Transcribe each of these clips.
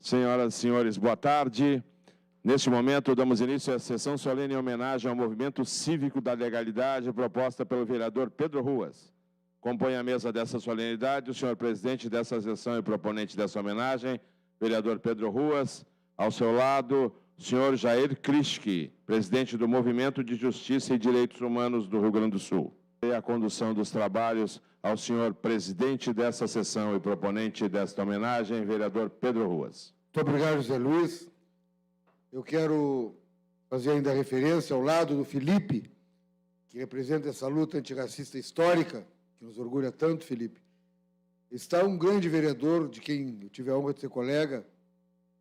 Senhoras e senhores, boa tarde. Neste momento, damos início à sessão solene em homenagem ao movimento cívico da legalidade proposta pelo vereador Pedro Ruas. Compõe a mesa dessa solenidade o senhor presidente dessa sessão e proponente dessa homenagem, vereador Pedro Ruas. Ao seu lado, o senhor Jair Krischke, presidente do Movimento de Justiça e Direitos Humanos do Rio Grande do Sul. E a condução dos trabalhos ao senhor presidente dessa sessão e proponente desta homenagem, vereador Pedro Ruas. Muito obrigado, José Luiz. Eu quero fazer ainda referência ao lado do Felipe, que representa essa luta antirracista histórica, que nos orgulha tanto, Felipe. Está um grande vereador, de quem eu tive a honra de ser colega,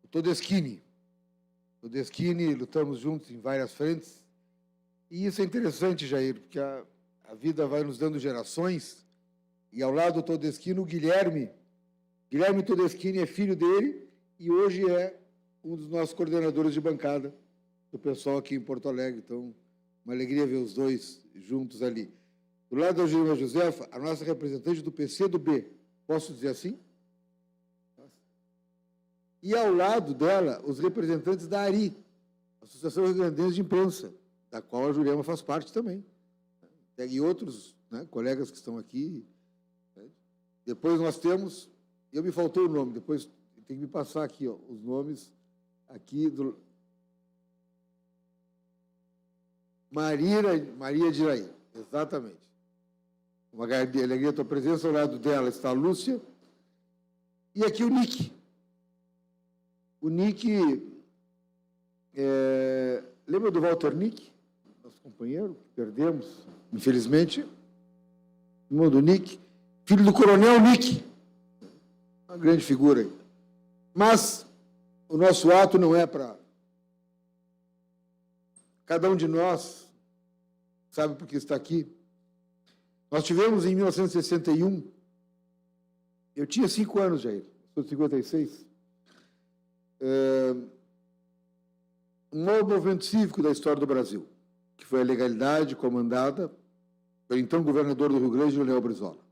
o Todeschini. Todeschini, lutamos juntos em várias frentes. E isso é interessante, Jair, porque a vida vai nos dando gerações. E ao lado do Todeschini, o Guilherme. Guilherme Todeschini é filho dele e hoje é um dos nossos coordenadores de bancada do pessoal aqui em Porto Alegre. Então, uma alegria ver os dois juntos ali. Do lado da Gilma Josefa, a nossa representante do PCdoB, posso dizer assim? E ao lado dela, os representantes da ARI, Associação Rio Grandense de Imprensa, da qual a Jurema faz parte também. E outros, né, colegas que estão aqui. Depois nós temos, me faltou o nome, depois tem que me passar aqui, ó, os nomes aqui do Maria Diraí, exatamente. Uma alegria a tua presença, ao lado dela está a Lúcia, e aqui o Nick. O Nick, lembra do Walter Nick, nosso companheiro, que perdemos, infelizmente, irmão do Nick, filho do coronel Nick, uma grande figura aí. Mas o nosso ato não é para... Cada um de nós sabe por que está aqui. Nós tivemos em 1961, eu tinha 5 anos, Jair, sou de 56, um novo movimento cívico da história do Brasil, que foi a legalidade comandada pelo então governador do Rio Grande, Leonel Brizola.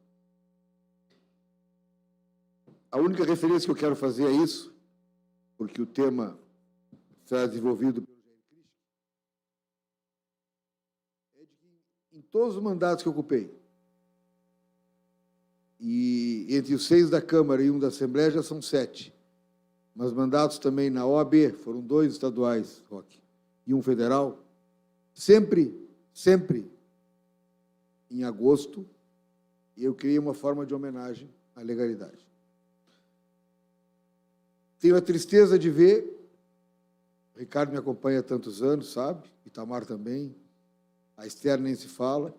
A única referência que eu quero fazer é isso, porque o tema será desenvolvido pelo Jair Krischke, é de que em todos os mandatos que eu ocupei, e entre os 6 da Câmara e 1 da Assembleia já são 7, mas mandatos também na OAB, foram 2 estaduais, Roque, e 1 federal, sempre em agosto, eu criei uma forma de homenagem à legalidade. Tenho a tristeza de ver, o Ricardo me acompanha há tantos anos, sabe? Itamar também, a Esther nem se fala,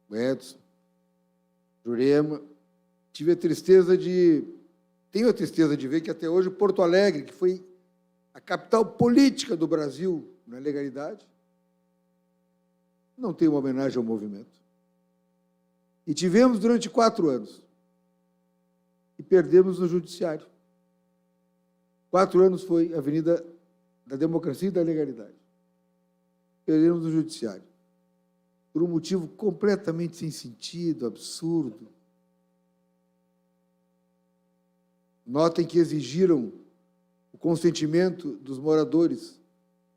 o Edson, Jurema. Tenho a tristeza de ver que até hoje Porto Alegre, que foi a capital política do Brasil na legalidade, não tem uma homenagem ao movimento. E tivemos durante 4 anos. E perdemos no judiciário. 4 anos foi a Avenida da Democracia e da Legalidade. Perdemos no judiciário. Por um motivo completamente sem sentido, absurdo. Notem que exigiram o consentimento dos moradores.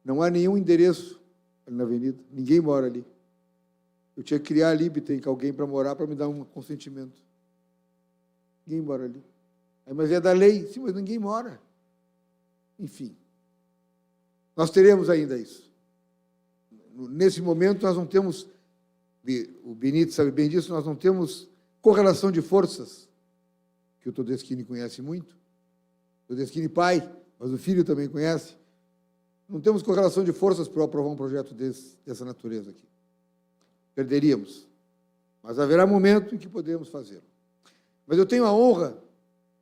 Não há nenhum endereço ali na avenida. Ninguém mora ali. Eu tinha que criar ali, tem que alguém para morar, para me dar um consentimento. Ninguém mora ali. Mas é da lei. Sim, mas ninguém mora. Enfim, nós teremos ainda isso. Nesse momento, nós não temos, o Benito sabe bem disso, nós não temos correlação de forças, que o Todeschini conhece muito, o Todeschini pai, mas o filho também conhece. Não temos correlação de forças para aprovar um projeto dessa natureza aqui. Perderíamos. Mas haverá momento em que podemos fazê-lo. Mas eu tenho a honra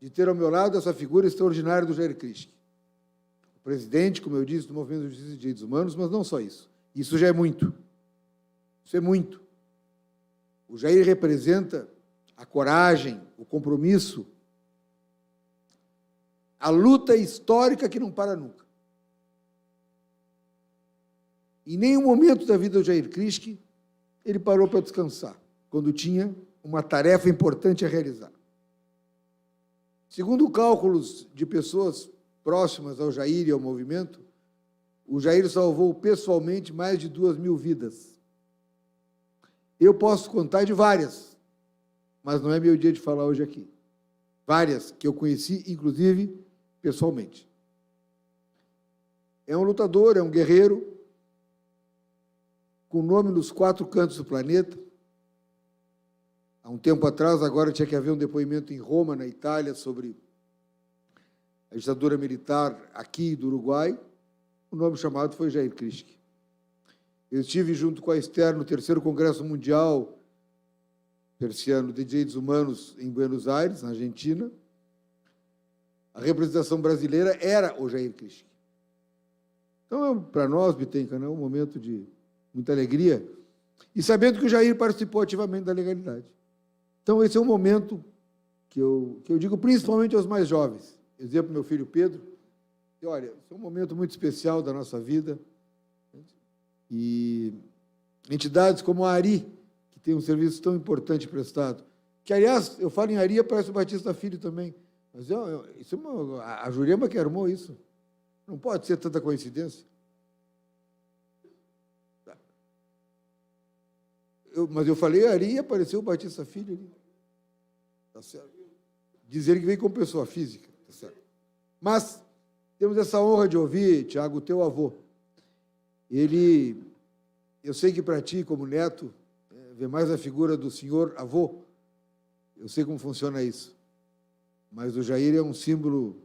de ter ao meu lado essa figura extraordinária do Jair Krischke. Presidente, como eu disse, do Movimento de Justiça e Direitos Humanos, mas não só isso. Isso já é muito. Isso é muito. O Jair representa a coragem, o compromisso, a luta histórica que não para nunca. Em nenhum momento da vida do Jair Krischke, ele parou para descansar, quando tinha uma tarefa importante a realizar. Segundo cálculos de pessoas próximas ao Jair e ao movimento, o Jair salvou pessoalmente mais de 2.000 vidas. Eu posso contar de várias, mas não é meu dia de falar hoje aqui. Várias que eu conheci, inclusive, pessoalmente. É um lutador, é um guerreiro, com nome nos 4 cantos do planeta. Há um tempo atrás, agora tinha que haver um depoimento em Roma, na Itália, sobre a ditadura militar aqui do Uruguai. O nome chamado foi Jair Krischke. Eu estive junto com a Esther no 3º Congresso Mundial Persiano de Direitos Humanos em Buenos Aires, na Argentina. A representação brasileira era o Jair Krischke. Então, para nós, Bitenca, é um momento de muita alegria, e sabendo que o Jair participou ativamente da legalidade. Então, esse é um momento que eu digo principalmente aos mais jovens. Eu dizia para o meu filho Pedro, que, olha, esse é um momento muito especial da nossa vida, e entidades como a ARI, que tem um serviço tão importante prestado, que, aliás, eu falo em ARI, parece o Batista Filho também, mas isso a Jurema que armou isso. Não pode ser tanta coincidência. Mas eu falei ARI e apareceu o Batista Filho ali. Tá certo. Dizer que veio como pessoa física. Tá certo. Mas temos essa honra de ouvir, Tiago, o teu avô. Eu sei que para ti, como neto, ver mais a figura do senhor avô, eu sei como funciona isso. Mas o Jair é um símbolo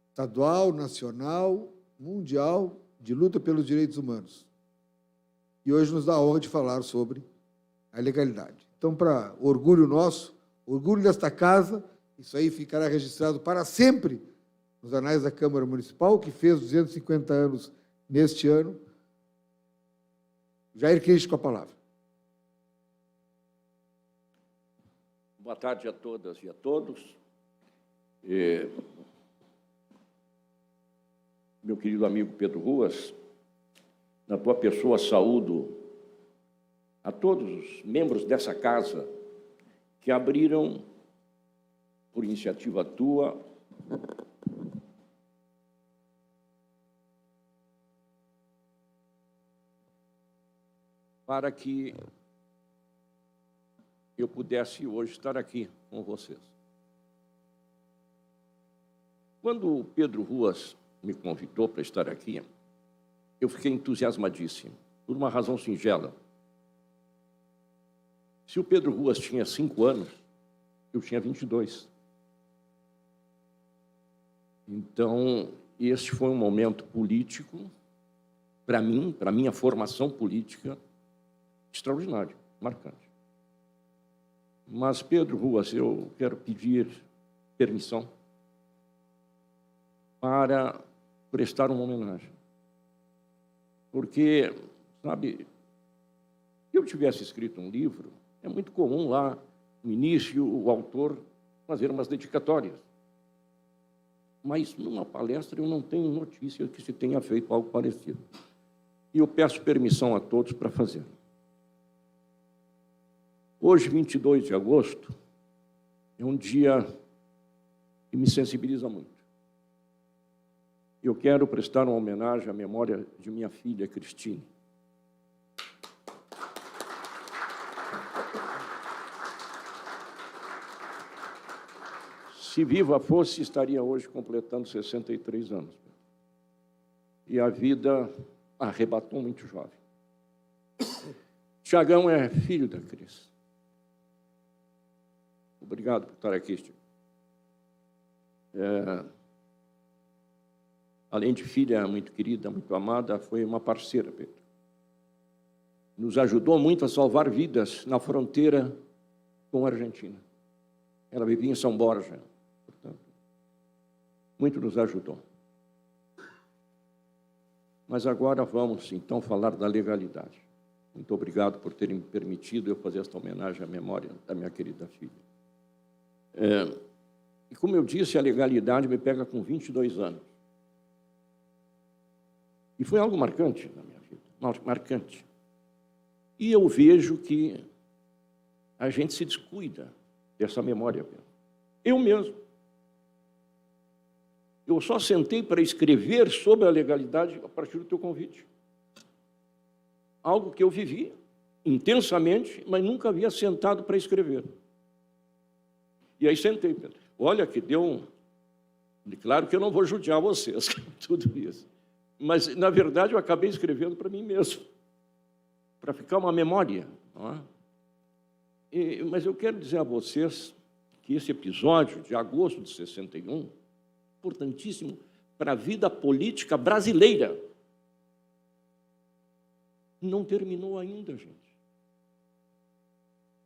estadual, nacional, mundial, de luta pelos direitos humanos. E hoje nos dá a honra de falar sobre a legalidade. Então, para orgulho nosso, orgulho desta casa, isso aí ficará registrado para sempre nos anais da Câmara Municipal, que fez 250 anos neste ano. Jair Krischke, com a palavra. Boa tarde a todas e a todos. Meu querido amigo Pedro Ruas, na tua pessoa saúdo a todos os membros dessa casa que abriram, por iniciativa tua, para que eu pudesse hoje estar aqui com vocês. Quando o Pedro Ruas me convidou para estar aqui, eu fiquei entusiasmadíssimo, por uma razão singela. Se o Pedro Ruas tinha 5 anos, eu tinha 22. Então, este foi um momento político, para mim, para a minha formação política, extraordinário, marcante. Mas, Pedro Ruas, eu quero pedir permissão para prestar uma homenagem. Porque, sabe, se eu tivesse escrito um livro, é muito comum lá, no início, o autor fazer umas dedicatórias. Mas, numa palestra, eu não tenho notícia que se tenha feito algo parecido. E eu peço permissão a todos para fazer. Hoje, 22 de agosto, é um dia que me sensibiliza muito. Eu quero prestar uma homenagem à memória de minha filha, Cristine. Se viva fosse, estaria hoje completando 63 anos. E a vida arrebatou muito jovem. Tiagão é filho da Cris. Obrigado por estar aqui, Steve. Além de filha muito querida, muito amada, foi uma parceira, Pedro. Nos ajudou muito a salvar vidas na fronteira com a Argentina. Ela vivia em São Borja, portanto, muito nos ajudou. Mas agora vamos, então, falar da legalidade. Muito obrigado por terem me permitido eu fazer esta homenagem à memória da minha querida filha. E como eu disse, a legalidade me pega com 22 anos. E foi algo marcante na minha vida, marcante. E eu vejo que a gente se descuida dessa memória. Eu mesmo. Eu só sentei para escrever sobre a legalidade a partir do teu convite. Algo que eu vivi intensamente, mas nunca havia sentado para escrever. E aí sentei, Pedro. Olha que deu um... Claro que eu não vou judiar vocês com tudo isso. Mas, na verdade, eu acabei escrevendo para mim mesmo, para ficar uma memória. Não é? Mas eu quero dizer a vocês que esse episódio de agosto de 61, importantíssimo para a vida política brasileira, não terminou ainda, gente.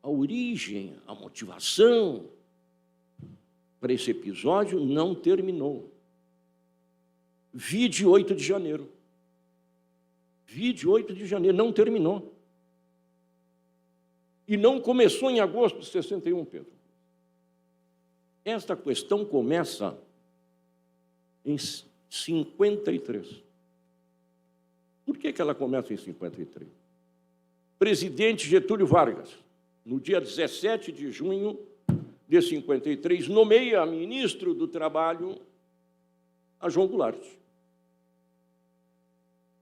A origem, a motivação para esse episódio não terminou. Vide 8 de janeiro. Vide 8 de janeiro, não terminou. E não começou em agosto de 61, Pedro. Esta questão começa em 53. Por que ela começa em 53? Presidente Getúlio Vargas, no dia 17 de junho de 53, nomeia ministro do Trabalho a João Goulart.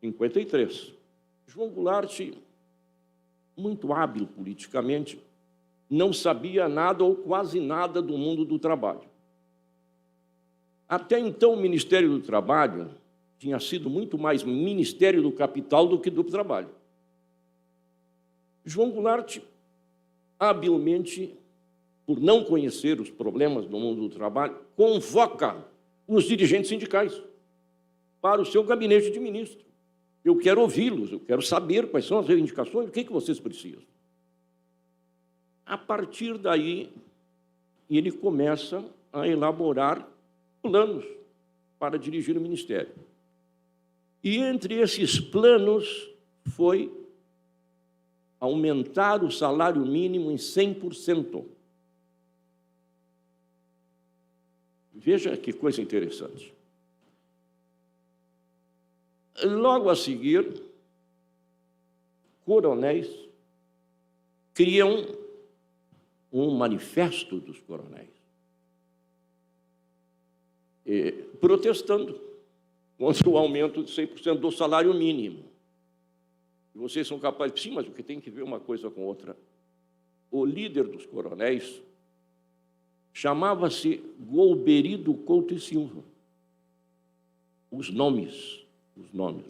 53. João Goulart, muito hábil politicamente, não sabia nada ou quase nada do mundo do trabalho. Até então, o Ministério do Trabalho tinha sido muito mais Ministério do Capital do que do Trabalho. João Goulart, habilmente, por não conhecer os problemas do mundo do trabalho, convoca os dirigentes sindicais para o seu gabinete de ministro. Eu quero ouvi-los, eu quero saber quais são as reivindicações, o que vocês precisam. A partir daí, ele começa a elaborar planos para dirigir o Ministério. E entre esses planos foi aumentar o salário mínimo em 100%. Veja que coisa interessante. Logo a seguir, coronéis criam um manifesto dos coronéis, protestando contra o aumento de 100% do salário mínimo. E vocês são capazes de... Sim, mas o que tem que ver uma coisa com outra? O líder dos coronéis chamava-se Golbery Couto e Silva. Os nomes,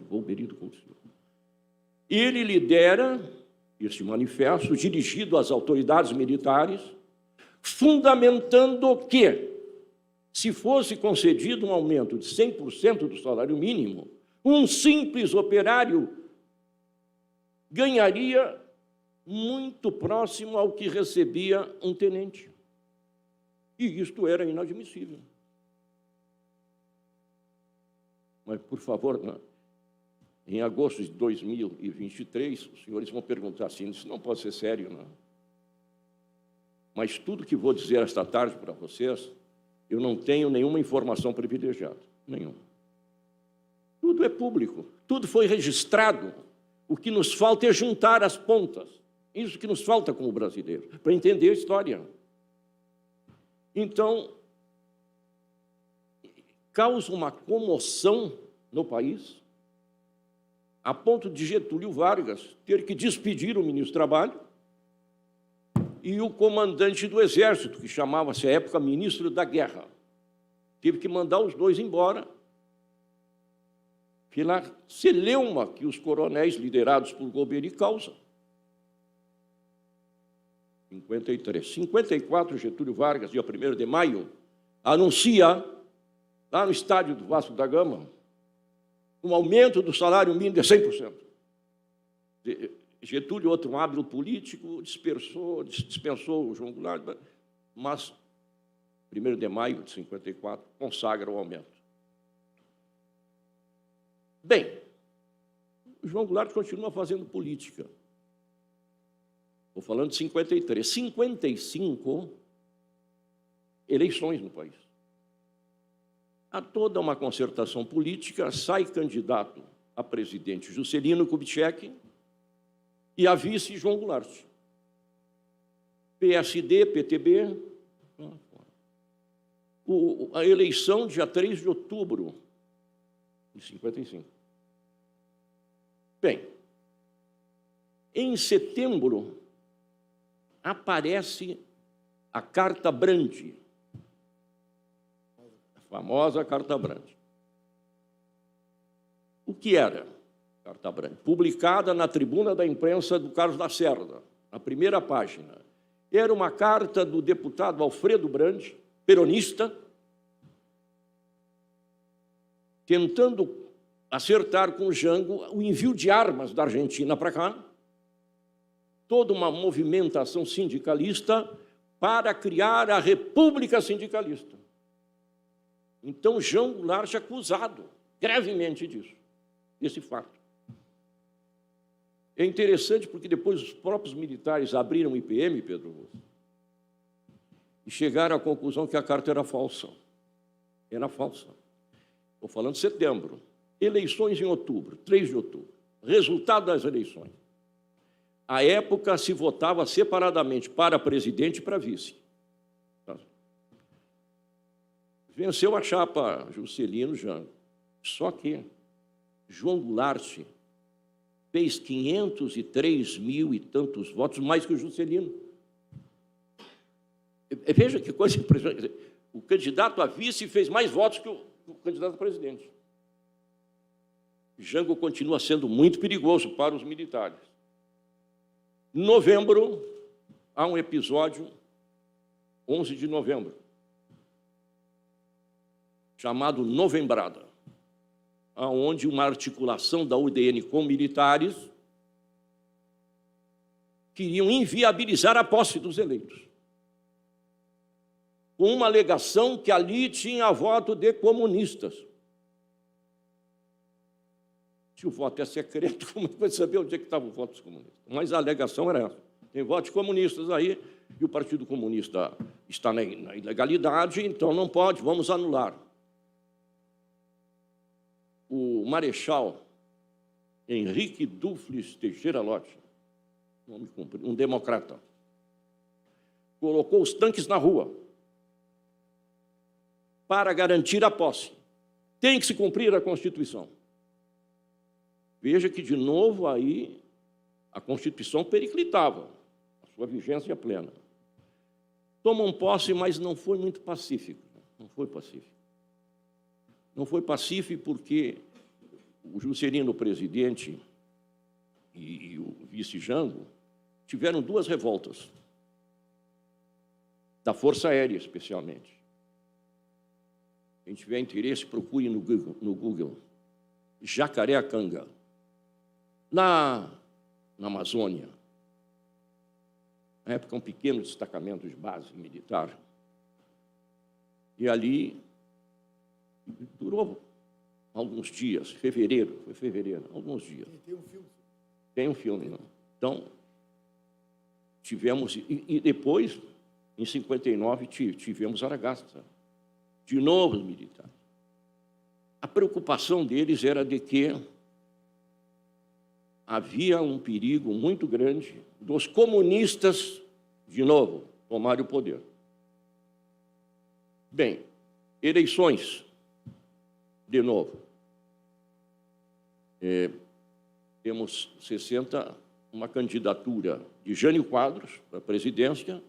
Golbery Couto e Silva. Ele lidera este manifesto, dirigido às autoridades militares, fundamentando que, se fosse concedido um aumento de 100% do salário mínimo, um simples operário ganharia muito próximo ao que recebia um tenente. E isto era inadmissível. Mas, por favor, em agosto de 2023, os senhores vão perguntar assim, isso não pode ser sério, não. Mas tudo que vou dizer esta tarde para vocês, eu não tenho nenhuma informação privilegiada, nenhuma. Tudo é público, tudo foi registrado. O que nos falta é juntar as pontas. Isso que nos falta como brasileiro, para entender a história. Então, causa uma comoção no país, a ponto de Getúlio Vargas ter que despedir o ministro do Trabalho e o comandante do Exército, que chamava-se à época ministro da Guerra. Teve que mandar os dois embora pela celeuma que os coronéis liderados por Golbery causam. 53. 54, Getúlio Vargas, dia 1º de maio, anuncia, lá no estádio do Vasco da Gama, um aumento do salário mínimo de 100%. Getúlio, outro hábil político, dispensou o João Goulart, mas 1º de maio de 54 consagra o aumento. Bem, o João Goulart continua fazendo política. Estou falando de 53. 55, eleições no país. Há toda uma concertação política, sai candidato a presidente Juscelino Kubitschek e a vice João Goulart. PSD, PTB. a eleição dia 3 de outubro de 55. Bem, em setembro aparece a Carta Brandi, a famosa Carta Brandi. O que era a Carta Brandi? Publicada na Tribuna da Imprensa do Carlos Lacerda, na primeira página. Era uma carta do deputado Alfredo Brandi, peronista, tentando acertar com o Jango o envio de armas da Argentina para cá, toda uma movimentação sindicalista para criar a República Sindicalista. Então, João Goulart é acusado gravemente disso, desse fato. É interessante porque depois os próprios militares abriram o IPM, Pedro Ruas, e chegaram à conclusão que a carta era falsa. Era falsa. Estou falando de setembro. Eleições em outubro, 3 de outubro. Resultado das eleições. À época, se votava separadamente para presidente e para vice. Venceu a chapa Juscelino Jango. Só que João Goulart fez 503 mil e tantos votos, mais que o Juscelino. Veja que coisa impressionante. O candidato a vice fez mais votos que o candidato a presidente. Jango continua sendo muito perigoso para os militares. Em novembro, há um episódio, 11 de novembro, chamado Novembrada, onde uma articulação da UDN com militares queriam inviabilizar a posse dos eleitos, com uma alegação que ali tinha voto de comunistas. Se o voto é secreto, como é que vai saber onde é que estava o voto dos comunistas? Mas a alegação era essa. Tem votos comunistas aí, e o Partido Comunista está na ilegalidade, então não pode, vamos anular. O Marechal Henrique Dufles Teixeira Lott, nome comprido, um democrata, colocou os tanques na rua para garantir a posse. Tem que se cumprir a Constituição. Veja que, de novo, aí a Constituição periclitava, a sua vigência plena. Tomam posse, mas não foi muito pacífico. Não foi pacífico. Não foi pacífico porque o Juscelino, presidente, e o vice Jango tiveram 2 revoltas, da Força Aérea, especialmente. Quem tiver interesse, procure no Google. Jacareacanga. Na Amazônia, na época, um pequeno destacamento de base militar. E ali durou alguns dias, foi fevereiro, alguns dias. Tem um filme. Tem um filme, não? Então, tivemos... E depois, em 59, tivemos Aragasta. De novo os militares. A preocupação deles era de que havia um perigo muito grande dos comunistas, de novo, tomarem o poder. Bem, eleições, de novo. Temos 60, uma candidatura de Jânio Quadros para a presidência,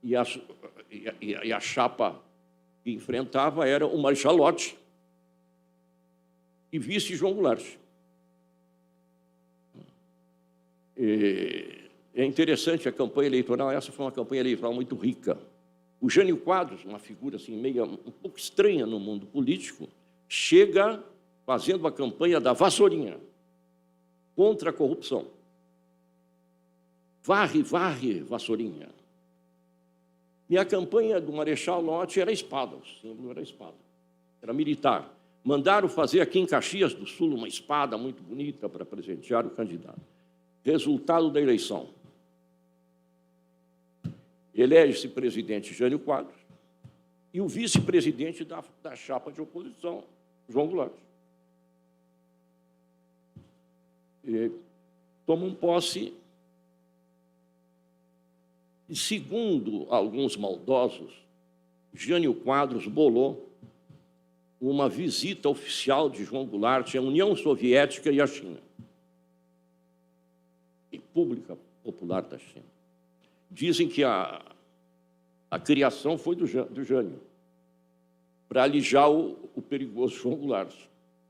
e a chapa que enfrentava era o Marechal Lott e vice João Goulart. É interessante a campanha eleitoral, essa foi uma campanha eleitoral muito rica. O Jânio Quadros, uma figura assim, meio, um pouco estranha no mundo político, chega fazendo a campanha da vassourinha contra a corrupção. Varre, vassourinha. E a campanha do Marechal Lott era a espada, o símbolo era a espada, era militar. Mandaram fazer aqui em Caxias do Sul uma espada muito bonita para presentear o candidato. Resultado da eleição. Elege-se presidente Jânio Quadros e o vice-presidente da chapa de oposição, João Goulart. Tomam posse, e, segundo alguns maldosos, Jânio Quadros bolou uma visita oficial de João Goulart à União Soviética e à China. República Popular da China. Dizem que a criação foi do Jânio, para alijar o perigoso João Goulart.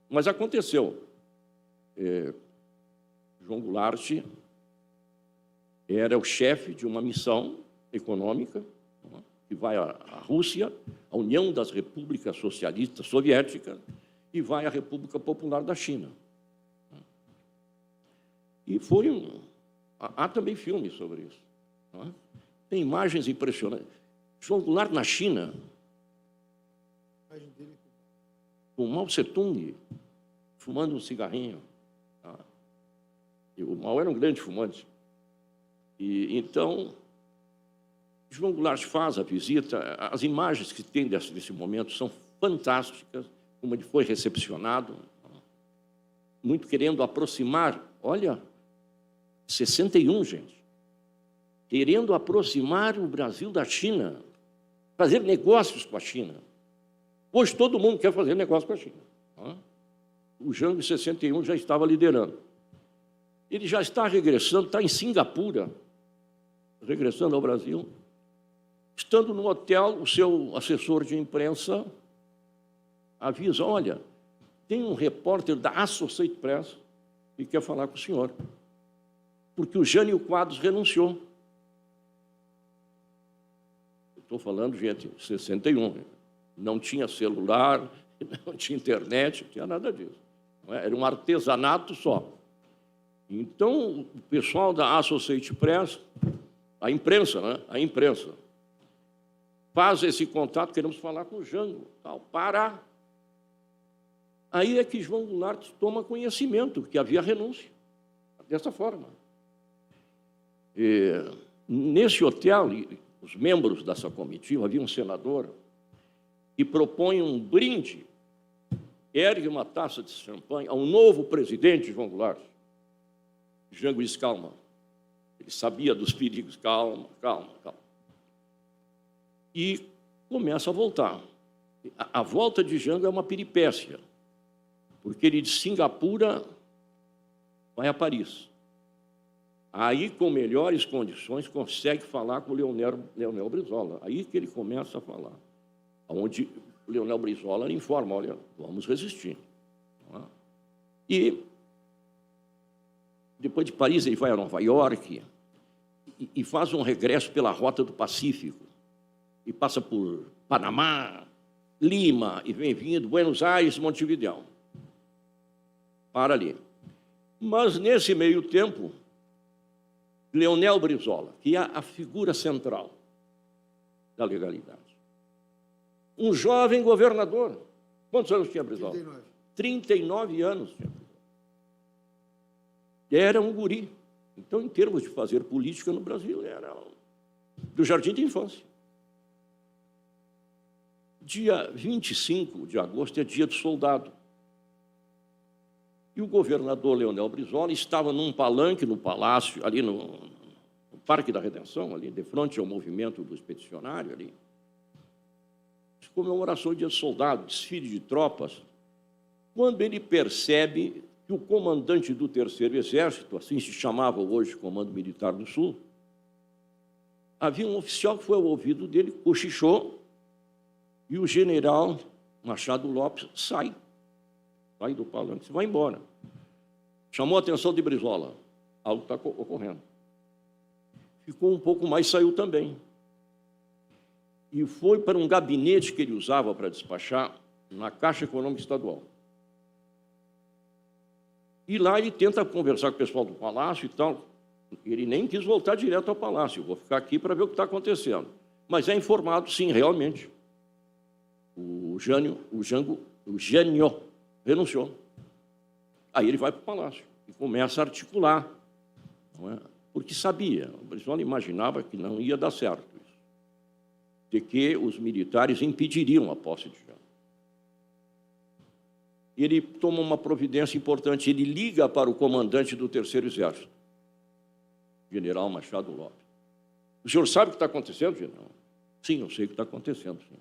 Mas aconteceu. João Goulart era o chefe de uma missão econômica que vai à Rússia, à União das Repúblicas Socialistas Soviéticas, e vai à República Popular da China. E foi há também filmes sobre isso. Tem imagens impressionantes. João Goulart na China, com Mao Tse-tung, fumando um cigarrinho. E o Mao era um grande fumante. E então, João Goulart faz a visita. As imagens que tem desse momento são fantásticas, como ele foi recepcionado, muito querendo aproximar. Olha, 61, gente. Querendo aproximar o Brasil da China, fazer negócios com a China. Hoje todo mundo quer fazer negócio com a China. O Jango, em 61, já estava liderando. Ele já está regressando, está em Singapura, regressando ao Brasil. Estando no hotel, o seu assessor de imprensa avisa, olha, tem um repórter da Associated Press que quer falar com o senhor, porque o Jânio Quadros renunciou. Estou falando, gente, 61. Não tinha celular, não tinha internet, não tinha nada disso. Era um artesanato só. Então, o pessoal da Associated Press, a imprensa, a imprensa, faz esse contato, queremos falar com o Jango, tal, para. Aí é que João Goulart toma conhecimento que havia renúncia, dessa forma. Nesse hotel, os membros dessa comitiva, havia um senador que propõe um brinde, ergue uma taça de champanhe ao novo presidente João Goulart. Jango diz, calma, ele sabia dos perigos, calma, calma, calma. E começa a voltar. A volta de Jango é uma peripécia, porque ele de Singapura vai a Paris. Aí, com melhores condições, consegue falar com o Leonel Brizola. Aí que ele começa a falar. Onde o Leonel Brizola informa, olha, vamos resistir. E, depois de Paris, ele vai a Nova York e faz um regresso pela Rota do Pacífico. E passa por Panamá, Lima, e vem vindo Buenos Aires, Montevidéu. Para ali. Mas, nesse meio tempo, Leonel Brizola, que é a figura central da legalidade. Um jovem governador. Quantos anos tinha Brizola? 39 anos tinha Brizola. Era um guri. Então, em termos de fazer política no Brasil, era do jardim de infância. Dia 25 de agosto é dia do soldado. E o governador Leonel Brizola estava num palanque no palácio, ali no Parque da Redenção, ali de frente ao movimento do expedicionário, ali. Comemoração do dia do soldado, desfile de tropas, quando ele percebe que o comandante do Terceiro Exército, assim se chamava hoje Comando Militar do Sul, havia um oficial que foi ao ouvido dele, cochichou, e o general Machado Lopes sai do palanque, vai embora. Chamou a atenção de Brizola, algo está ocorrendo. Ficou um pouco mais, saiu também. E foi para um gabinete que ele usava para despachar na Caixa Econômica Estadual. E lá ele tenta conversar com o pessoal do Palácio e tal. Ele nem quis voltar direto ao Palácio. Vou ficar aqui para ver o que está acontecendo. Mas é informado, sim, realmente. O Jânio renunciou. Aí ele vai para o Palácio e começa a articular. Não é? Porque sabia, o Brizola imaginava que não ia dar certo isso, de que os militares impediriam a posse de Jânio. Ele toma uma providência importante, ele liga para o comandante do Terceiro Exército, general Machado Lopes. O senhor sabe o que está acontecendo, general? Sim, eu sei o que está acontecendo, sim.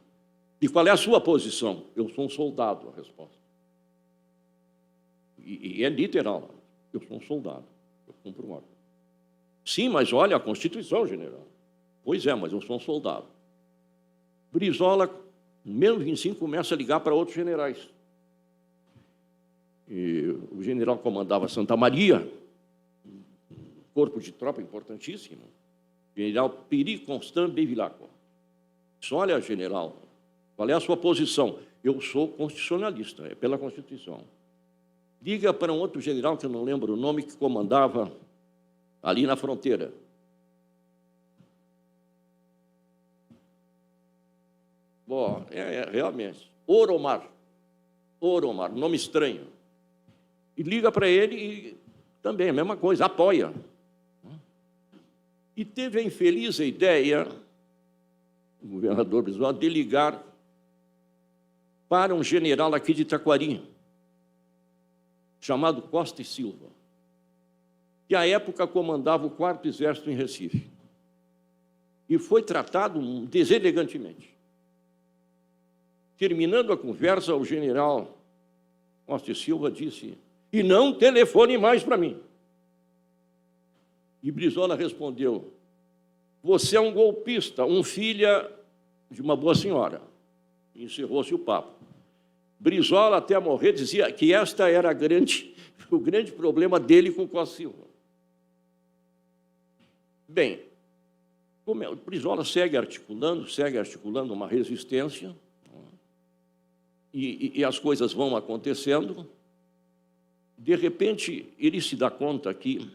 E qual é a sua posição? Eu sou um soldado, a resposta. E é literal. Eu sou um soldado. Eu cumpro uma ordem. Sim, mas olha a Constituição, general. Pois é, mas eu sou um soldado. Brizola, no mesmo 25, começa a ligar para outros generais. E o general comandava Santa Maria, um corpo de tropa importantíssimo, general Piri Constant Bevilacqua. Disse, olha, general, qual é a sua posição? Eu sou constitucionalista, é pela Constituição. Liga para um outro general, que eu não lembro o nome, que comandava ali na fronteira. Bom, realmente. Oromar, nome estranho. E liga para ele e também a mesma coisa, apoia. E teve a infeliz ideia, o governador Brizola, de ligar para um general aqui de Taquari, chamado Costa e Silva, que à época comandava o 4º Exército em Recife. E foi tratado deselegantemente. Terminando a conversa, o general Costa e Silva disse, e não telefone mais para mim. E Brizola respondeu, você é um golpista, um filho de uma boa senhora. E encerrou-se o papo. Brizola, até morrer, dizia que esta era o grande problema dele com Costa Silva. Bem, o Brizola segue articulando uma resistência, e as coisas vão acontecendo. De repente, ele se dá conta que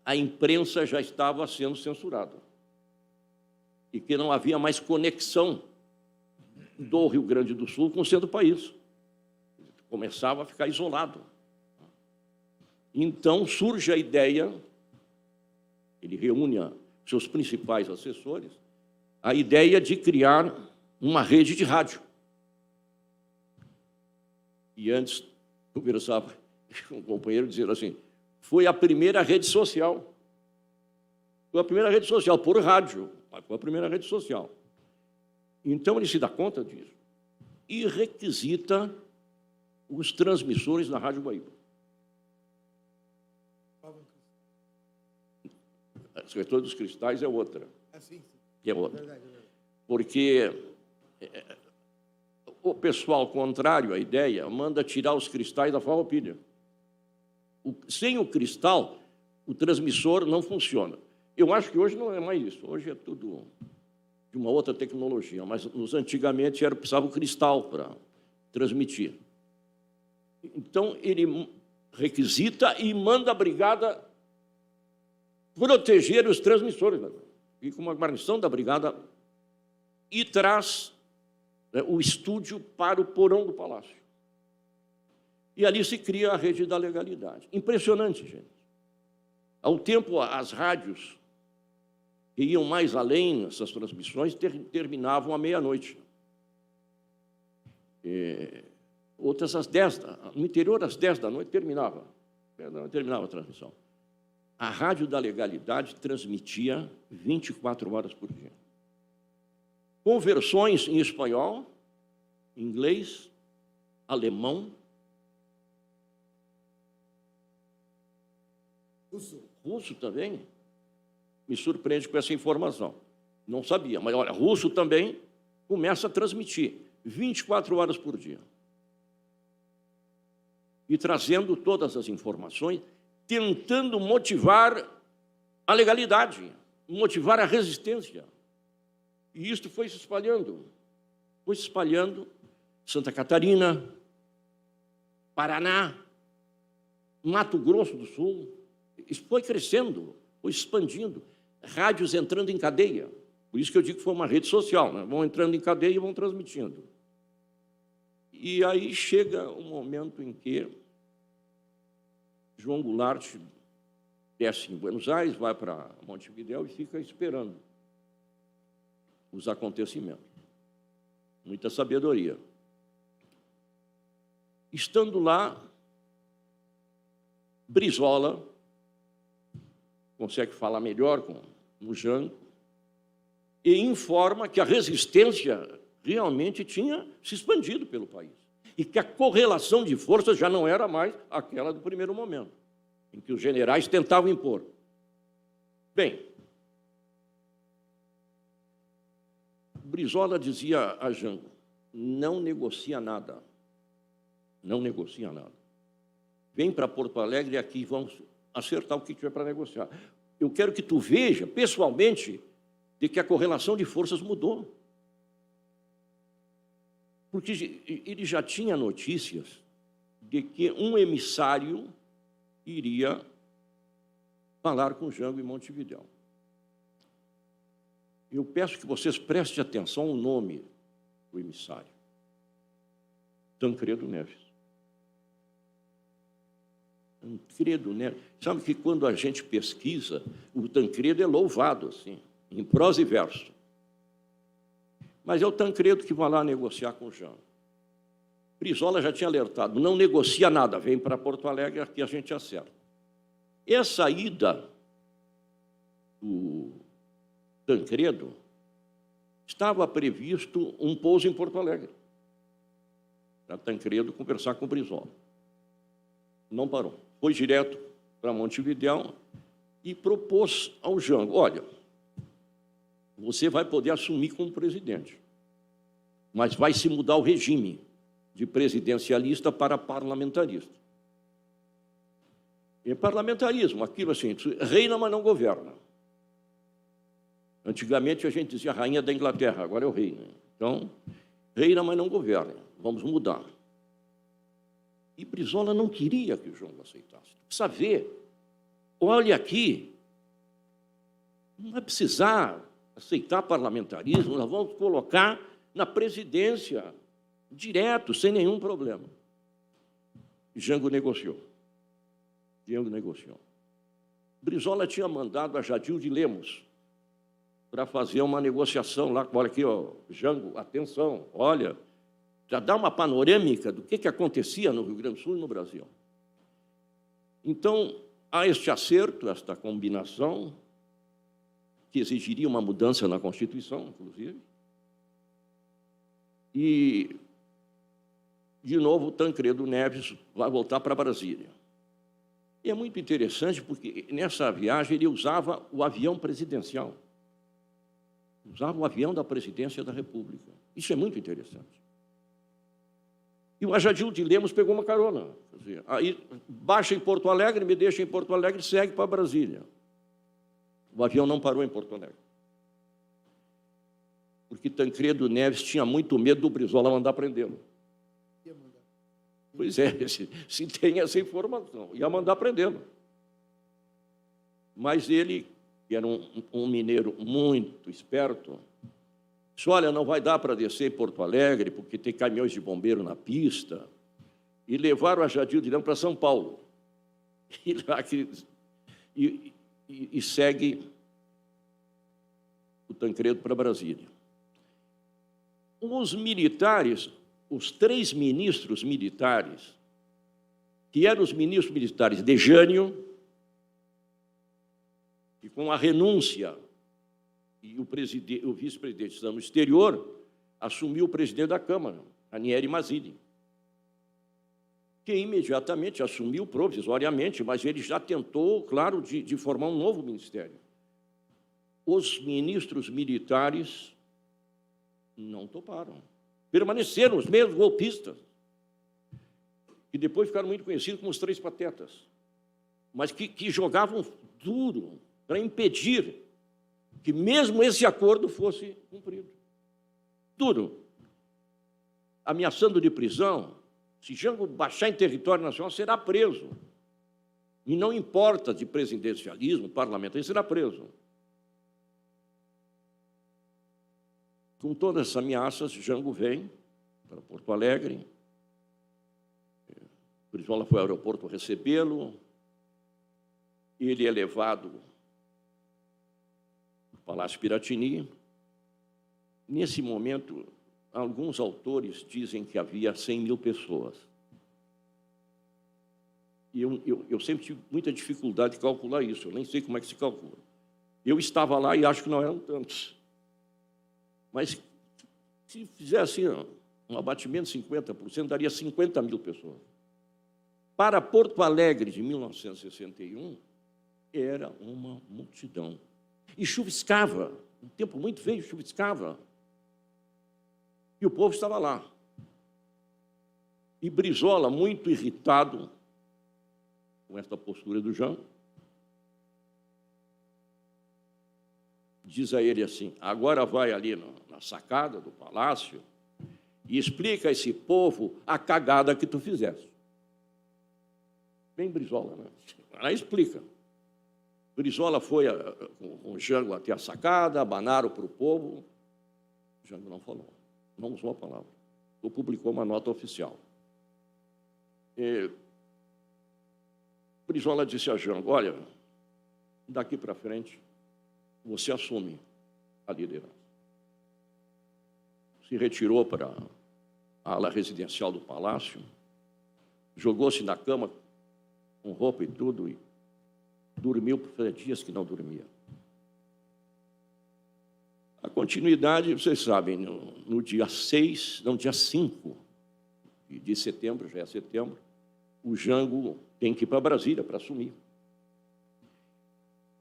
a imprensa já estava sendo censurada e que não havia mais conexão do Rio Grande do Sul com o centro do país. Começava a ficar isolado. Então, surge a ideia, ele reúne seus principais assessores, a ideia de criar uma rede de rádio. E antes, conversava com um companheiro dizendo assim, foi a primeira rede social. Foi a primeira rede social, por rádio, mas foi a primeira rede social. Então, ele se dá conta disso e requisita os transmissores da Rádio Guaíba. A Escritora dos Cristais é outra. É outra. Porque o pessoal contrário à ideia manda tirar os cristais da farroupilha. Sem o cristal, o transmissor não funciona. Eu acho que hoje não é mais isso. Hoje é tudo de uma outra tecnologia, mas antigamente precisava o cristal para transmitir. Então, ele requisita e manda a brigada proteger os transmissores. E com uma guarnição da brigada, e traz o estúdio para o porão do palácio. E ali se cria a rede da legalidade. Impressionante, gente. Ao tempo, as rádios que iam mais além nessas transmissões terminavam à meia-noite. Outras às 10, no interior às 10 da noite terminava a transmissão. A Rádio da Legalidade transmitia 24 horas por dia. Com versões em espanhol, inglês, alemão, russo também. Me surpreende com essa informação. Não sabia, mas olha, russo também começa a transmitir 24 horas por dia. E trazendo todas as informações, tentando motivar a legalidade, motivar a resistência. E isto foi se espalhando. Foi se espalhando. Santa Catarina, Paraná, Mato Grosso do Sul. Isso foi crescendo, foi expandindo. Rádios entrando em cadeia. Por isso que eu digo que foi uma rede social, né? Vão entrando em cadeia e vão transmitindo. E aí chega um momento em que João Goulart desce em Buenos Aires, vai para Montevidéu e fica esperando os acontecimentos. Muita sabedoria. Estando lá, Brizola consegue falar melhor com o Jango e informa que a resistência realmente tinha se expandido pelo país. E que a correlação de forças já não era mais aquela do primeiro momento, em que os generais tentavam impor. Bem, Brizola dizia a Jango: não negocia nada. Não negocia nada. Vem para Porto Alegre e aqui vamos acertar o que tiver para negociar. Eu quero que tu veja, pessoalmente, de que a correlação de forças mudou. Porque ele já tinha notícias de que um emissário iria falar com Jango em Montevidéu. Eu peço que vocês prestem atenção ao nome do emissário. Tancredo Neves. Tancredo Neves. Sabe que quando a gente pesquisa, o Tancredo é louvado, assim, em prosa e verso. Mas é o Tancredo que vai lá negociar com o Jango. Brizola já tinha alertado: não negocia nada, vem para Porto Alegre, aqui a gente acerta. Essa ida do Tancredo, estava previsto um pouso em Porto Alegre, para Tancredo conversar com o Brizola. Não parou. Foi direto para Montevidéu e propôs ao Jango: olha, você vai poder assumir como presidente, mas vai se mudar o regime de presidencialista para parlamentarista. E parlamentarismo, aquilo assim, reina, mas não governa. Antigamente a gente dizia rainha da Inglaterra, agora é o rei, né? Então, reina, mas não governa. Vamos mudar. E Brizola não queria que o Jango aceitasse. Precisa ver. Olha aqui, não vai precisar aceitar parlamentarismo, nós vamos colocar na presidência, direto, sem nenhum problema. Jango negociou. Brizola tinha mandado a Jadil de Lemos para fazer uma negociação lá. Olha aqui, ó, Jango, atenção, olha, já dá uma panorâmica do que acontecia no Rio Grande do Sul e no Brasil. Então, há este acerto, esta combinação, que exigiria uma mudança na Constituição, inclusive. E, de novo, Tancredo Neves vai voltar para Brasília. E é muito interessante porque, nessa viagem, ele usava o avião presidencial. Usava o avião da presidência da República. Isso é muito interessante. E o Jadil de Lemos pegou uma carona. Quer dizer, aí baixa em Porto Alegre, me deixa em Porto Alegre e segue para Brasília. O avião não parou em Porto Alegre. Porque Tancredo Neves tinha muito medo do Brizola mandar prendê-lo. Pois é, se tem essa informação, ia mandar prendê-lo. Mas ele, que era um mineiro muito esperto, disse: olha, não vai dar para descer em Porto Alegre, porque tem caminhões de bombeiro na pista, e levaram a Jadil de Lemos para São Paulo. E segue o Tancredo para Brasília. Os militares, os 3 ministros militares, que eram os ministros militares de Jânio, que com a renúncia e o vice-presidente estando no exterior, assumiu o presidente da Câmara, Ranieri Mazzini, que imediatamente assumiu provisoriamente, mas ele já tentou, claro, de formar um novo ministério. Os ministros militares não toparam. Permaneceram os mesmos golpistas, que depois ficaram muito conhecidos como os 3 patetas, mas que jogavam duro para impedir que mesmo esse acordo fosse cumprido. Duro. Ameaçando de prisão: se Jango baixar em território nacional, será preso. E não importa de presidencialismo, parlamentar, ele será preso. Com todas essas ameaças, Jango vem para Porto Alegre. Brizola foi ao aeroporto recebê-lo. Ele é levado ao Palácio Piratini. Nesse momento, alguns autores dizem que havia 100 mil pessoas. E eu sempre tive muita dificuldade de calcular isso, eu nem sei como é que se calcula. Eu estava lá e acho que não eram tantos. Mas Se fizesse um abatimento de 50%, daria 50 mil pessoas. Para Porto Alegre, de 1961, era uma multidão. E chuviscava, um tempo muito feio, chuviscava. E o povo estava lá. E Brizola, muito irritado com esta postura do Jango, diz a ele assim: agora vai ali na sacada do palácio e explica a esse povo a cagada que tu fizeste. Bem Brizola, né? Ela explica. Brizola foi com o Jango até a sacada, abanaram para o povo. O Jango não falou, não usou a palavra. Ou publicou uma nota oficial. Brizola disse a Jango: olha, daqui para frente, você assume a liderança. Se retirou para a ala residencial do palácio, jogou-se na cama com roupa e tudo e dormiu por dias que não dormia. A continuidade, vocês sabem, no dia 5 de setembro, já é setembro, o Jango tem que ir para Brasília para assumir.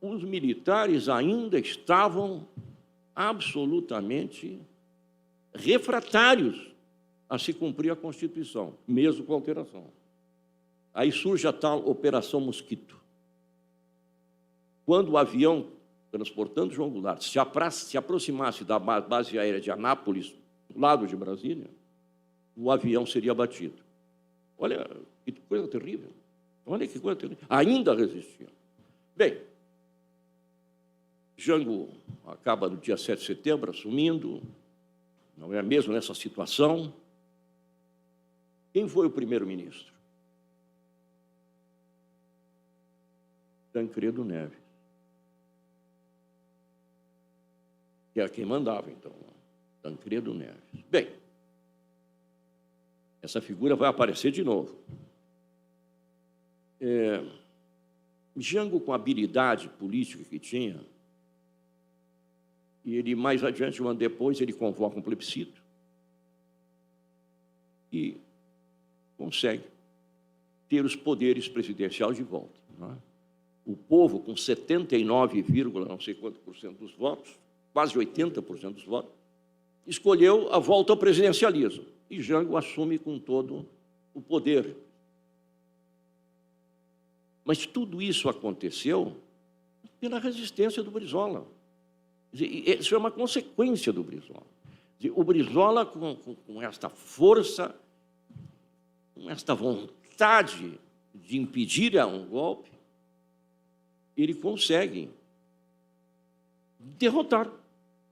Os militares ainda estavam absolutamente refratários a se cumprir a Constituição, mesmo com alteração. Aí surge a tal Operação Mosquito. Quando o avião transportando João Goulart se aproximasse da base aérea de Anápolis, do lado de Brasília, o avião seria abatido. Olha que coisa terrível. Olha que coisa terrível. Ainda resistia. Bem, Jango acaba no dia 7 de setembro assumindo, não é mesmo nessa situação. Quem foi o primeiro-ministro? Tancredo Neves. Que era quem mandava, então. Tancredo Neves. Bem, essa figura vai aparecer de novo. Jango, com a habilidade política que tinha, e ele, mais adiante, um ano depois, ele convoca um plebiscito e consegue ter os poderes presidenciais de volta. Não é? O povo, com 79, não sei quanto por cento dos votos, quase 80% dos votos, escolheu a volta ao presidencialismo. E Jango assume com todo o poder. Mas tudo isso aconteceu pela resistência do Brizola. Isso é uma consequência do Brizola. O Brizola, com esta força, com esta vontade de impedir um golpe, ele consegue derrotar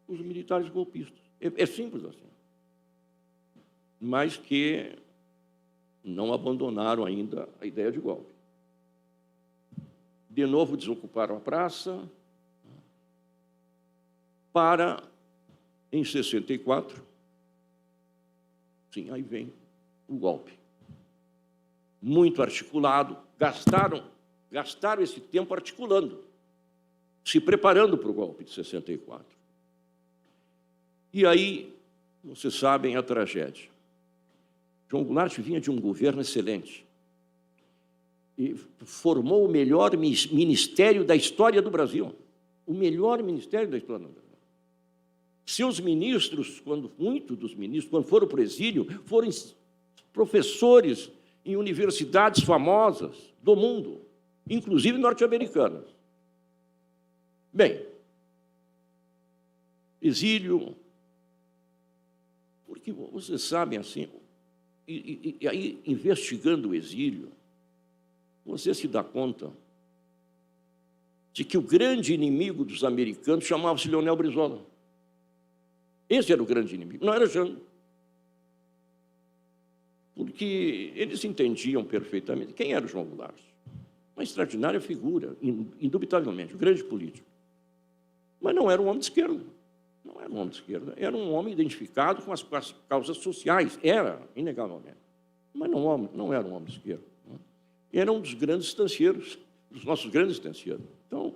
os militares golpistas. É simples assim. Mas que não abandonaram ainda a ideia de golpe. De novo desocuparam a praça para, em 64, sim, aí vem o golpe. Muito articulado, gastaram esse tempo articulando, se preparando para o golpe de 64. E aí, vocês sabem a tragédia. João Goulart vinha de um governo excelente e formou o melhor ministério da história do Brasil. O melhor ministério da história do Brasil. Seus ministros, muitos dos ministros, quando foram para o exílio, foram professores em universidades famosas do mundo, inclusive norte-americanas. Bem, exílio, porque vocês sabem assim, e aí, investigando o exílio, você se dá conta de que o grande inimigo dos americanos chamava-se Leonel Brizola. Esse era o grande inimigo, não era Jango. Porque eles entendiam perfeitamente quem era o João Goulart. Uma extraordinária figura, indubitavelmente, um grande político. Mas não era um homem de esquerda. Não era um homem de esquerda. Era um homem identificado com as causas sociais. Era, inegavelmente. Mas não era um homem de esquerda. Era um dos grandes estancieiros, dos nossos grandes estancieiros. Então,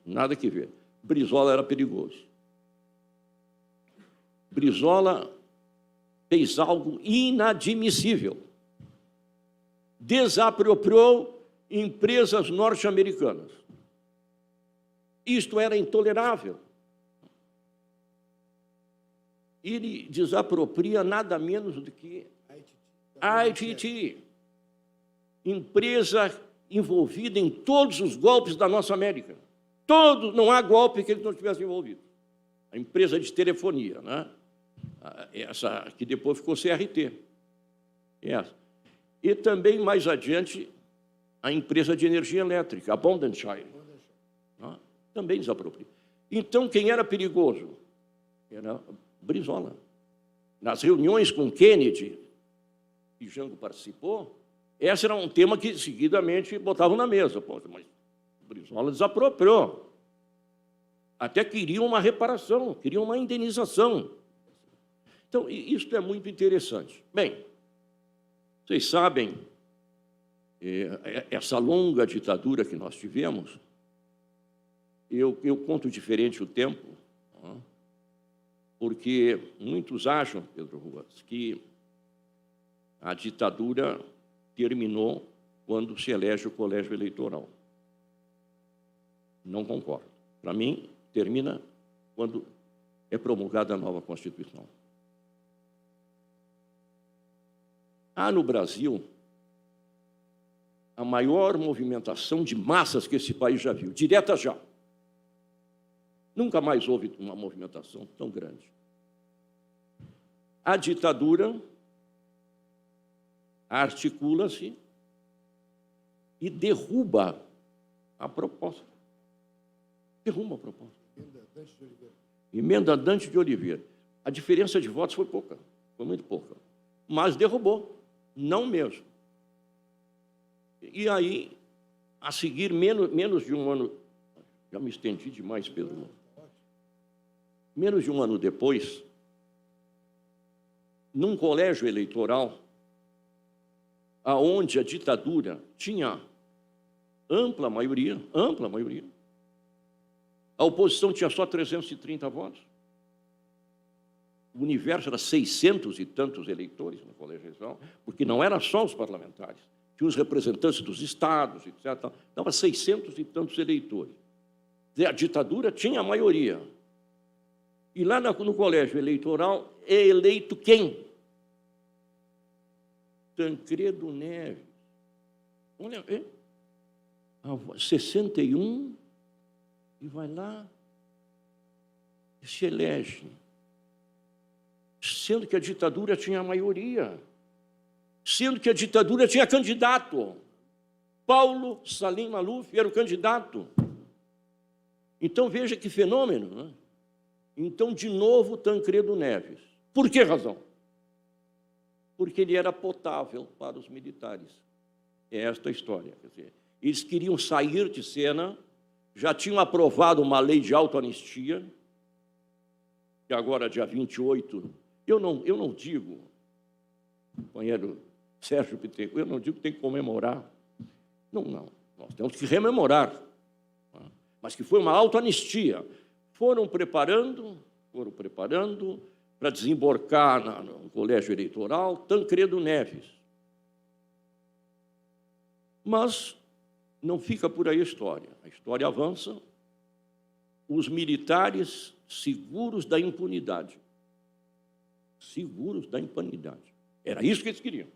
nada que ver. Brizola era perigoso. Brizola fez algo inadmissível. Desapropriou empresas norte-americanas. Isto era intolerável. Ele desapropria nada menos do que a ITT, empresa envolvida em todos os golpes da nossa América. Todos, não há golpe que ele não tivesse envolvido. A empresa de telefonia, né? Essa que depois ficou CRT. Essa. E também, mais adiante, a empresa de energia elétrica, a Bondenshire. Né? Também desapropria. Então, quem era perigoso? Era Brizola. Nas reuniões com Kennedy, que Jango participou, esse era um tema que, seguidamente, botavam na mesa. Pô, mas Brizola desapropriou. Até queriam uma reparação, queriam uma indenização. Então, isso é muito interessante. Bem, vocês sabem, essa longa ditadura que nós tivemos, eu conto diferente o tempo, porque muitos acham, Pedro Ruas, que a ditadura terminou quando se elege o colégio eleitoral. Não concordo. Para mim, termina quando é promulgada a nova Constituição. Há no Brasil a maior movimentação de massas que esse país já viu, direta já. Nunca mais houve uma movimentação tão grande. A ditadura articula-se e derruba a proposta. Derruba a proposta. Emenda Dante de Oliveira. A diferença de votos foi pouca, foi muito pouca. Mas derrubou, não mesmo. E aí, a seguir, menos de um ano... Já me estendi demais, Pedro. Menos de um ano depois, num colégio eleitoral, aonde a ditadura tinha ampla maioria, a oposição tinha só 330 votos, o universo era 600 e tantos eleitores no colégio eleitoral, porque não eram só os parlamentares, tinha os representantes dos estados, etc. Dava 600 e tantos eleitores. A ditadura tinha a maioria. E lá no colégio eleitoral é eleito quem? Tancredo Neves. Olha, 61 e vai lá e se elege. Sendo que a ditadura tinha a maioria. Sendo que a ditadura tinha candidato. Paulo Salim Maluf era o candidato. Então, veja que fenômeno, né? Então, de novo, Tancredo Neves. Por que razão? Porque ele era potável para os militares. É esta a história. Quer dizer, eles queriam sair de cena, já tinham aprovado uma lei de autoanistia, que agora, dia 28, eu não digo, companheiro Sérgio Pittencourt, eu não digo que tem que comemorar. Não, nós temos que rememorar. Mas que foi uma autoanistia. Foram preparando para desembarcar no colégio eleitoral Tancredo Neves. Mas não fica por aí a história. A história avança, os militares seguros da impunidade. Seguros da impunidade. Era isso que eles queriam.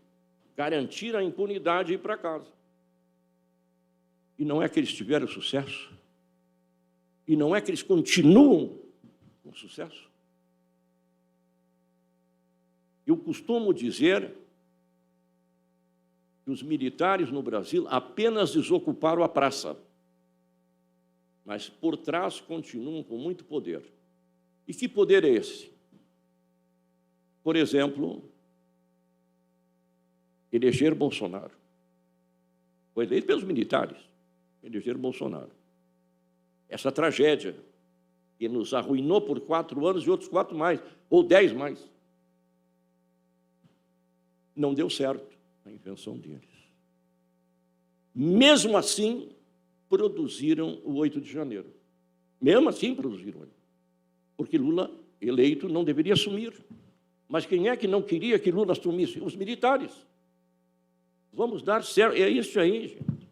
Garantir a impunidade e ir para casa. E não é que eles tiveram sucesso? E não é que eles continuam com sucesso? Eu costumo dizer que os militares no Brasil apenas desocuparam a praça, mas por trás continuam com muito poder. E que poder é esse? Por exemplo, eleger Bolsonaro. Foi eleito pelos militares, eleger Bolsonaro. Essa tragédia que nos arruinou por 4 anos e outros 4 mais, ou 10 mais. Não deu certo a invenção deles. Mesmo assim, produziram o 8 de janeiro. Mesmo assim, produziram. Porque Lula, eleito, não deveria assumir. Mas quem é que não queria que Lula assumisse? Os militares. Vamos dar certo. É isso aí, gente.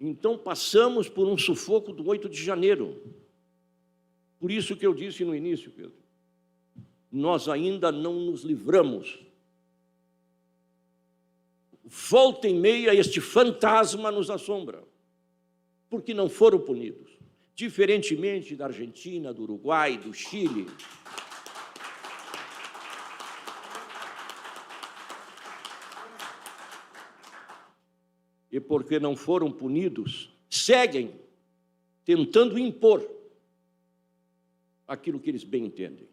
Então, passamos por um sufoco do 8 de janeiro. Por isso que eu disse no início, Pedro, nós ainda não nos livramos. Volta e meia, este fantasma nos assombra, porque não foram punidos. Diferentemente da Argentina, do Uruguai, do Chile. E porque não foram punidos, seguem tentando impor aquilo que eles bem entendem.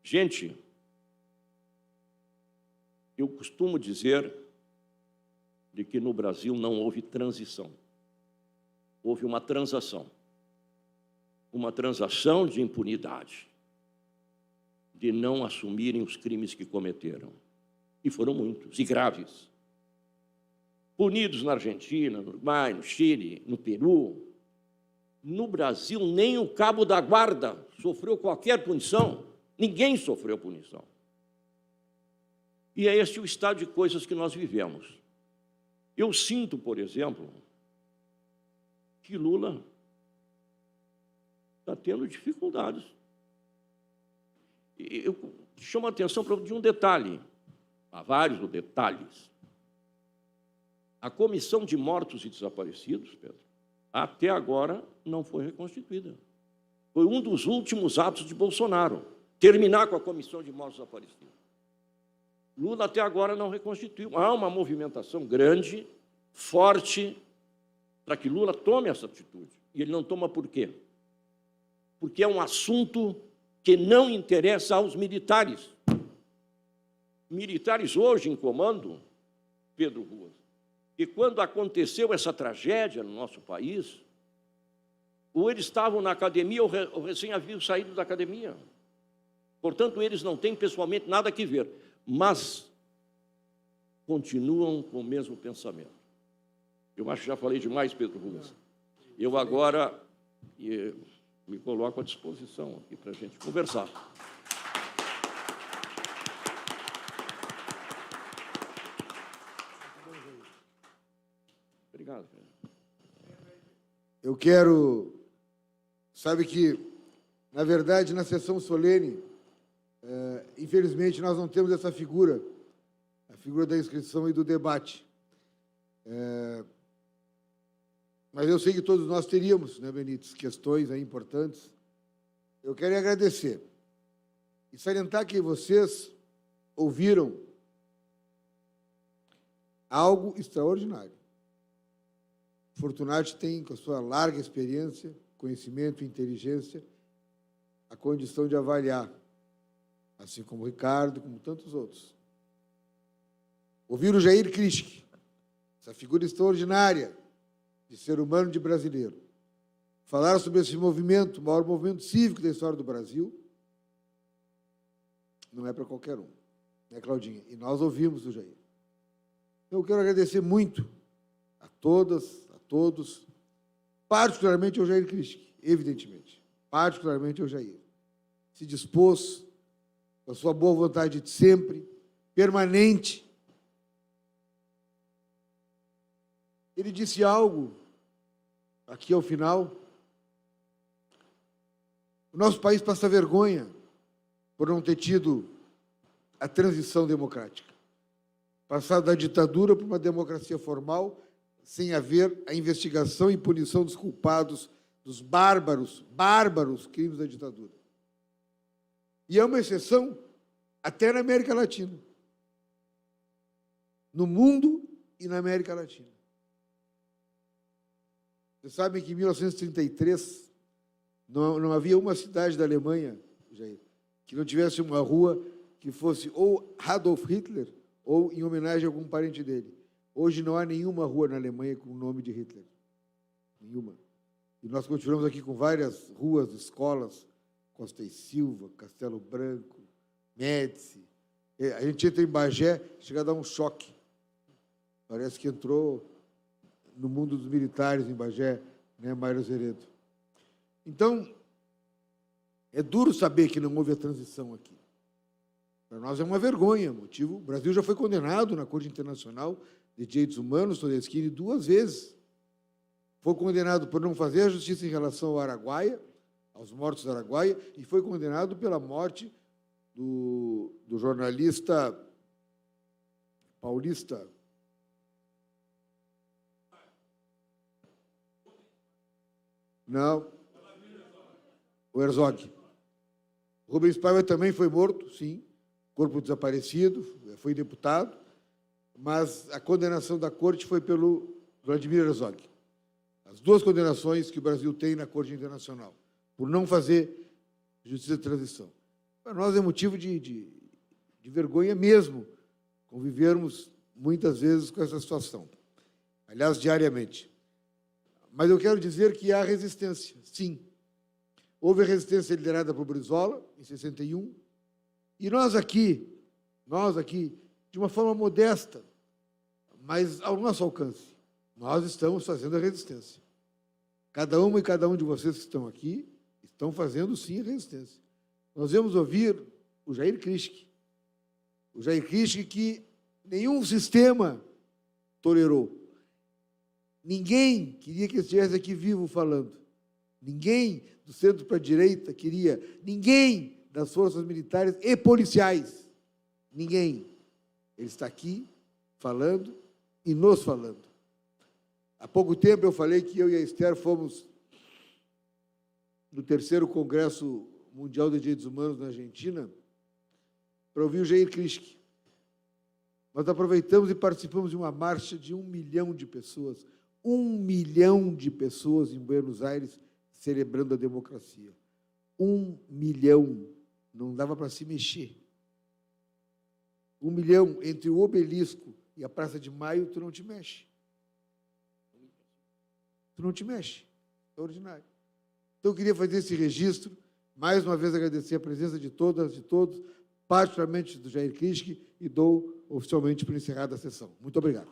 Gente, eu costumo dizer de que no Brasil não houve transição. Houve uma transação de impunidade, de não assumirem os crimes que cometeram. E foram muitos, e graves. Punidos na Argentina, no Uruguai, no Chile, no Peru. No Brasil, nem o cabo da guarda sofreu qualquer punição. Ninguém sofreu punição. E é este o estado de coisas que nós vivemos. Eu sinto, por exemplo, que Lula está tendo dificuldades. Eu chamo a atenção de um detalhe, há vários detalhes. A Comissão de Mortos e Desaparecidos, Pedro, até agora não foi reconstituída. Foi um dos últimos atos de Bolsonaro, terminar com a Comissão de Mortos e Desaparecidos. Lula até agora não reconstituiu. Há uma movimentação grande, forte, para que Lula tome essa atitude. E ele não toma por quê? Porque é um assunto que não interessa aos militares. Militares hoje em comando, Pedro Ruas, e quando aconteceu essa tragédia no nosso país, ou eles estavam na academia ou recém haviam saído da academia. Portanto, eles não têm pessoalmente nada a ver, mas continuam com o mesmo pensamento. Eu acho que já falei demais, Pedro Ruas. Eu agora me coloco à disposição aqui para a gente conversar. Obrigado. Eu quero... Sabe que, na verdade, na sessão solene, infelizmente, nós não temos essa figura, a figura da inscrição e do debate. Mas eu sei que todos nós teríamos, né, Benítez, questões aí importantes. Eu quero agradecer e salientar que vocês ouviram algo extraordinário. Fortunati tem, com a sua larga experiência, conhecimento e inteligência, a condição de avaliar, assim como o Ricardo, como tantos outros. Ouviram o Jair Krischke, essa figura extraordinária de ser humano de brasileiro. Falaram sobre esse movimento, o maior movimento cívico da história do Brasil. Não é para qualquer um, né, Claudinha? E nós ouvimos o Jair. Então, eu quero agradecer muito a todas, a todos, particularmente ao Jair Krischke, evidentemente, particularmente ao Jair. Se dispôs, com a sua boa vontade de sempre, permanente. Ele disse algo, aqui ao final: o nosso país passa vergonha por não ter tido a transição democrática. Passar da ditadura para uma democracia formal, sem haver a investigação e punição dos culpados dos bárbaros crimes da ditadura. E é uma exceção até na América Latina. No mundo e na América Latina. Vocês sabem que em 1933 não havia uma cidade da Alemanha, Jair, que não tivesse uma rua que fosse ou Adolf Hitler ou em homenagem a algum parente dele. Hoje não há nenhuma rua na Alemanha com o nome de Hitler. Nenhuma. E nós continuamos aqui com várias ruas, escolas, Costa e Silva, Castelo Branco, Médici. A gente entra em Bagé, chega a dar um choque. Parece que entrou no mundo dos militares em Bagé, né, Mário Zeredo. Então, É duro saber que não houve a transição aqui. Para nós é uma vergonha. Motivo, o Brasil já foi condenado na Corte Internacional de Direitos Humanos, Todeschini, 2 vezes. Foi condenado por não fazer a justiça em relação ao Araguaia, aos mortos do Araguaia, e foi condenado pela morte do jornalista paulista não, o Herzog. Rubens Paiva também foi morto, sim, corpo desaparecido, foi deputado, mas a condenação da corte foi pelo Vladimir Herzog. As 2 condenações que o Brasil tem na Corte Internacional, por não fazer justiça de transição. Para nós é motivo de vergonha mesmo convivermos muitas vezes com essa situação. Aliás, diariamente. Mas eu quero dizer que há resistência, sim. Houve a resistência liderada por Brizola, em 61, e nós aqui, de uma forma modesta, mas ao nosso alcance, nós estamos fazendo a resistência. Cada uma e cada um de vocês que estão aqui estão fazendo, sim, a resistência. Nós vamos ouvir o Jair Krischke. O Jair Krischke que nenhum sistema tolerou. Ninguém queria que ele estivesse aqui vivo falando. Ninguém do centro para a direita queria. Ninguém das forças militares e policiais. Ninguém. Ele está aqui falando e nos falando. Há pouco tempo eu falei que eu e a Esther fomos no 3º Congresso Mundial de Direitos Humanos na Argentina para ouvir o Jair Krischke. Nós aproveitamos e participamos de uma marcha de 1 milhão de pessoas. 1 milhão de pessoas em Buenos Aires celebrando a democracia. 1 milhão. Não dava para se mexer. 1 milhão entre o Obelisco e a Praça de Maio, tu não te mexe. Tu não te mexe. É ordinário. Então, eu queria fazer esse registro, mais uma vez agradecer a presença de todas e todos, particularmente do Jair Krischke, e dou oficialmente por encerrada a sessão. Muito obrigado.